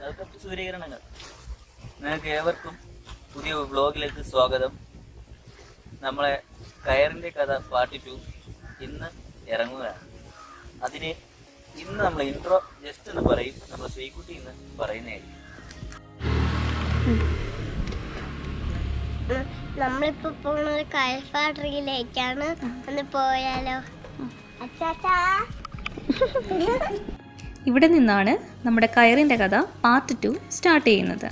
അതൊക്കെ സൂര്യകിരണങ്ങൾ. നിങ്ങൾക്ക് ഏവർക്കും പുതിയ വ്ലോഗിലേക്ക് സ്വാഗതം. നമ്മളെ കയറിൻ്റെ കഥ പാർട്ട് 2 ഇന്ന് ഇറങ്ങുകയാണ്. അതിന് ഇന്ന് നമ്മൾ ഇൻട്രോ ജസ്റ്റ് എന്ന് പറയും, നമ്മൾ ശ്രീകുട്ടി എന്ന് പറയുന്നതായിരിക്കും. നമ്മളിപ്പോ പോകുന്നത് കയർ ഫാക്ടറിയിലേക്കാണ്. ഒന്ന് പോയാലോ? ഇവിടെ നിന്നാണ് നമ്മുടെ കയറിൻ്റെ കഥ പാർട്ട് 2 സ്റ്റാർട്ട് ചെയ്യുന്നത്.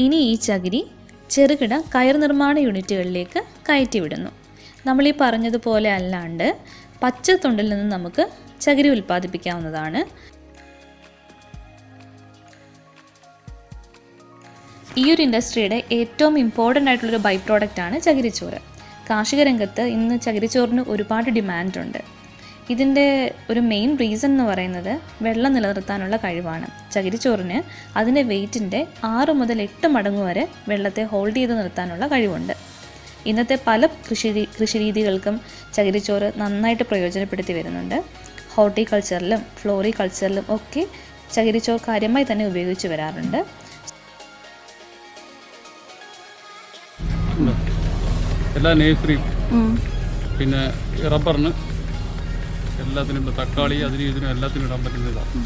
ഇനി ഈ ചകിരി ചെറുകിട കയർ നിർമ്മാണ യൂണിറ്റുകളിലേക്ക് കയറ്റിവിടുന്നു. നമ്മളീ പറഞ്ഞതുപോലെ അല്ലാണ്ട് പച്ചത്തൊണ്ടിൽ നിന്ന് നമുക്ക് ചകിരി ഉൽപ്പാദിപ്പിക്കാവുന്നതാണ്. ഈ ഒരു ഇൻഡസ്ട്രിയുടെ ഏറ്റവും ഇമ്പോർട്ടൻ്റ് ആയിട്ടുള്ളൊരു ബൈ പ്രോഡക്റ്റാണ് ചകിരിച്ചോറ്. കാർഷിക രംഗത്ത് ഇന്ന് ചകിരിച്ചോറിന് ഒരുപാട് ഡിമാൻഡുണ്ട്. ഇതിൻ്റെ ഒരു മെയിൻ റീസൺ എന്ന് പറയുന്നത് വെള്ളം നിലനിർത്താനുള്ള കഴിവാണ്. ചകിരിച്ചോറിന് അതിൻ്റെ വെയ്റ്റിൻ്റെ 6 മുതൽ 8 മടങ്ങ് വരെ വെള്ളത്തെ ഹോൾഡ് ചെയ്ത് നിർത്താനുള്ള കഴിവുണ്ട്. ഇന്നത്തെ പല കൃഷിരീതികൾക്കും ചകിരിച്ചോറ് നന്നായിട്ട് പ്രയോജനപ്പെടുത്തി വരുന്നുണ്ട്. ഹോർട്ടിക്കൾച്ചറിലും ഫ്ലോറിക്കൾച്ചറിലും ഒക്കെ ചകിരിച്ചോറ് കാര്യമായി തന്നെ ഉപയോഗിച്ച് വരാറുണ്ട്. എല്ലാ നേഴ്സറിയും പിന്നെ റബ്ബറിന് എല്ലാത്തിനും തക്കാളി അതിനും ഇതിനും എല്ലാത്തിനും ഇടാൻ പറ്റുന്ന ഇതാണ്.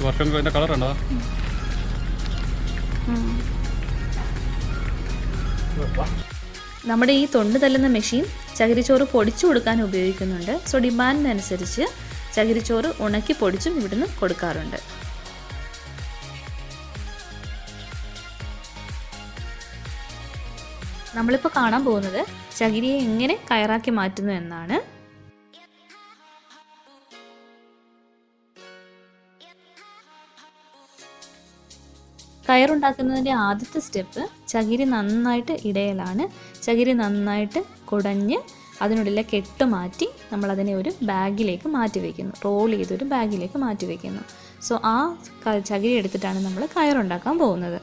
വർഷം അതിൻ്റെ കളറുണ്ടോ? നമ്മുടെ ഈ തൊണ്ട് തല്ലുന്ന മെഷീൻ ചകിരിച്ചോറ് പൊടിച്ചു കൊടുക്കാൻ ഉപയോഗിക്കുന്നുണ്ട്. സോ ഡിമാൻഡിനനുസരിച്ച് ചകിരിച്ചോറ് ഉണക്കി പൊടിച്ചും ഇവിടുന്ന് കൊടുക്കാറുണ്ട്. നമ്മളിപ്പോൾ കാണാൻ പോകുന്നത് ചകിരിയെ എങ്ങനെ കയറാക്കി മാറ്റുന്നു എന്നാണ്. കയറുണ്ടാക്കുന്നതിൻ്റെ ആദ്യത്തെ സ്റ്റെപ്പ് ചകിരി നന്നായിട്ട് ഇടയലാണ്. ചകിരി നന്നായിട്ട് കുടഞ്ഞ് അതിനുള്ളിലെ കെട്ട് മാറ്റി നമ്മളതിനെ ഒരു ബാഗിലേക്ക് മാറ്റി വയ്ക്കുന്നു. റോൾ ചെയ്തൊരു ബാഗിലേക്ക് മാറ്റി വയ്ക്കുന്നു. സോ ആ ചകിരി എടുത്തിട്ടാണ് നമ്മൾ കയറുണ്ടാക്കാൻ പോകുന്നത്.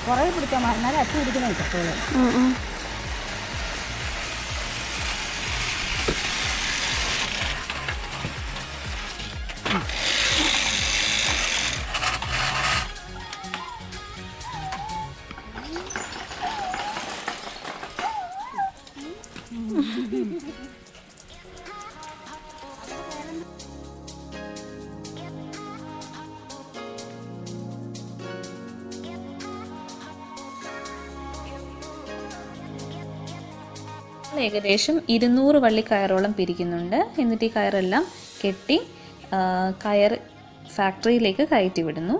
കുറേ പിടിക്കാൻ എന്നാലും അച്ഛൻ പിടിക്കുന്ന കിട്ടത്തോളൂ. ഏകദേശം 200 വള്ളി കയറോളം പിരിക്കുന്നുണ്ട്. എന്നിട്ട് ഈ കയറെല്ലാം കെട്ടി കയർ ഫാക്ടറിയിലേക്ക് കയറ്റി വിടുന്നു.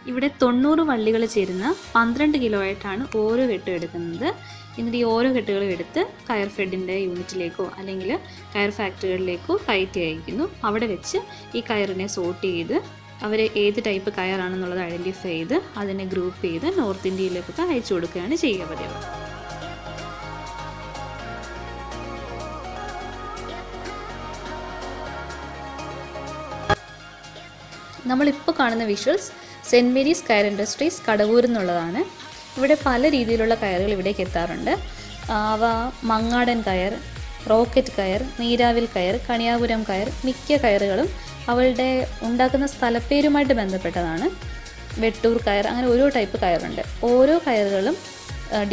ഇവിടെ 90 വള്ളികൾ ചേരുന്ന 12 കിലോ ആയിട്ടാണ് ഓരോ കെട്ടും എടുക്കുന്നത്. എന്നിട്ട് ഈ ഓരോ കെട്ടുകളും എടുത്ത് കയർ ഫെഡിൻ്റെ യൂണിറ്റിലേക്കോ അല്ലെങ്കിൽ കയർ ഫാക്ടറികളിലേക്കോ കയറ്റി അയക്കുന്നു. അവിടെ വെച്ച് ഈ കയറിനെ സോർട്ട് ചെയ്ത് അവർ ഏത് ടൈപ്പ് കയറാണെന്നുള്ളത് ഐഡൻറ്റിഫൈ ചെയ്ത് അതിനെ ഗ്രൂപ്പ് ചെയ്ത് നോർത്ത് ഇന്ത്യയിലേക്കൊക്കെ അയച്ചു കൊടുക്കുകയാണ് ചെയ്യുക പതിവ്. നമ്മളിപ്പോൾ കാണുന്ന വിഷ്വൽസ് സെൻറ്റ് മേരീസ് കയർ ഇൻഡസ്ട്രീസ് കടവൂർ എന്നുള്ളതാണ്. ഇവിടെ പല രീതിയിലുള്ള കയറുകൾ ഇവിടേക്ക് എത്താറുണ്ട്. അവ മങ്ങാടൻ കയർ, റോക്കറ്റ് കയർ, നീരാവിൽ കയർ, കണിയാപുരം കയർ, മിക്ക കയറുകളും അവളുടെ ഉണ്ടാക്കുന്ന സ്ഥലപ്പേരുമായിട്ട് ബന്ധപ്പെട്ടതാണ്. വെട്ടൂർ കയർ, അങ്ങനെ ഓരോ ടൈപ്പ് കയറുണ്ട്. ഓരോ കയറുകളും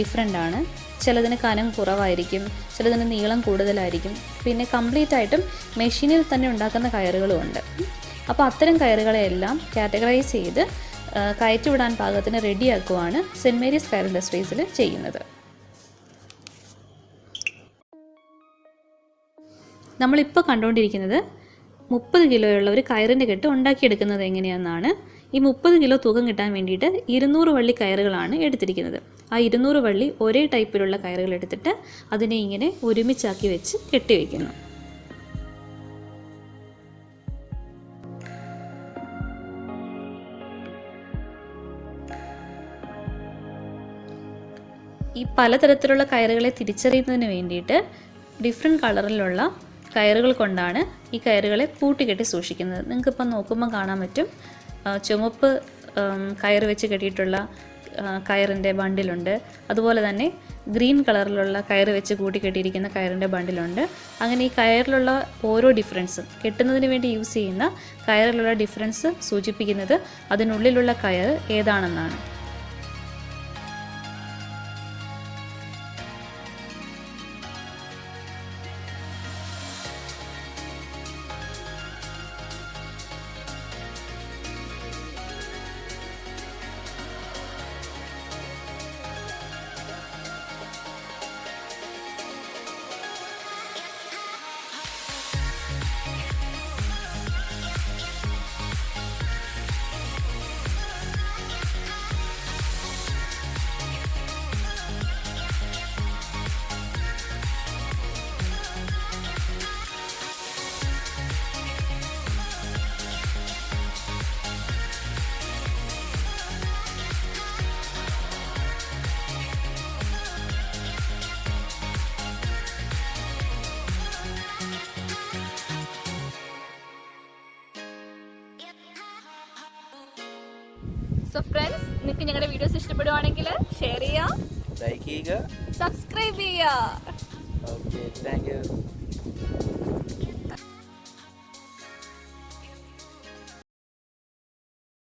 ഡിഫറെൻ്റ് ആണ്. ചിലതിന് കനം കുറവായിരിക്കും, ചിലതിന് നീളം കൂടുതലായിരിക്കും. പിന്നെ കംപ്ലീറ്റ് ആയിട്ടും മെഷീനിൽ തന്നെ ഉണ്ടാക്കുന്ന കയറുകളും ഉണ്ട്. അപ്പോൾ അത്തരം കയറുകളെല്ലാം കാറ്റഗറൈസ് ചെയ്ത് കയറ്റിവിടാൻ പാകത്തിന് റെഡിയാക്കുവാണ് സെൻറ്റ് മേരീസ് കയർ ഇൻഡസ്ട്രീസിൽ ചെയ്യുന്നത്. നമ്മളിപ്പോൾ കണ്ടുകൊണ്ടിരിക്കുന്നത് 30 കിലോയുള്ള ഒരു കയറിൻ്റെ കെട്ട് ഉണ്ടാക്കിയെടുക്കുന്നത് എങ്ങനെയാണെന്നാണ്. ഈ 30 കിലോ തൂക്കം കിട്ടാൻ വേണ്ടിയിട്ട് 200 വള്ളി കയറുകളാണ് എടുത്തിരിക്കുന്നത്. ആ 200 വള്ളി ഒരേ ടൈപ്പിലുള്ള കയറുകൾ എടുത്തിട്ട് അതിനെ ഇങ്ങനെ ഒരുമിച്ചാക്കി വെച്ച് കെട്ടിവെക്കുന്നു. ഈ പലതരത്തിലുള്ള കയറുകളെ തിരിച്ചറിയുന്നതിന് വേണ്ടിയിട്ട് ഡിഫറെൻറ്റ് കളറിലുള്ള കയറുകൾ കൊണ്ടാണ് ഈ കയറുകളെ കൂട്ടിക്കെട്ടി സൂക്ഷിക്കുന്നത്. നിങ്ങൾക്കിപ്പം നോക്കുമ്പോൾ കാണാൻ പറ്റും, ചുമപ്പ് കയറ് വെച്ച് കെട്ടിയിട്ടുള്ള കയറിൻ്റെ ബണ്ടിലുണ്ട്. അതുപോലെ തന്നെ ഗ്രീൻ കളറിലുള്ള കയറ് വെച്ച് കൂട്ടിക്കെട്ടിയിരിക്കുന്ന കയറിൻ്റെ ബണ്ടിലുണ്ട്. അങ്ങനെ ഈ കയറിലുള്ള ഓരോ ഡിഫറൻസും കെട്ടുന്നതിന് വേണ്ടി യൂസ് ചെയ്യുന്ന കയറിലുള്ള ഡിഫറൻസ് സൂചിപ്പിക്കുന്നത് അതിനുള്ളിലുള്ള കയർ ഏതാണെന്നാണ്. സോ ഫ്രണ്ട്സ്, നിങ്ങൾക്ക് ഞങ്ങളുടെ വീഡിയോസ് ഇഷ്ടപ്പെടുവാണെങ്കിൽ ഷെയർ ചെയ്യുക, ലൈക്ക് ചെയ്യുക, സബ്സ്ക്രൈബ് ചെയ്യുക. Okay, thank you.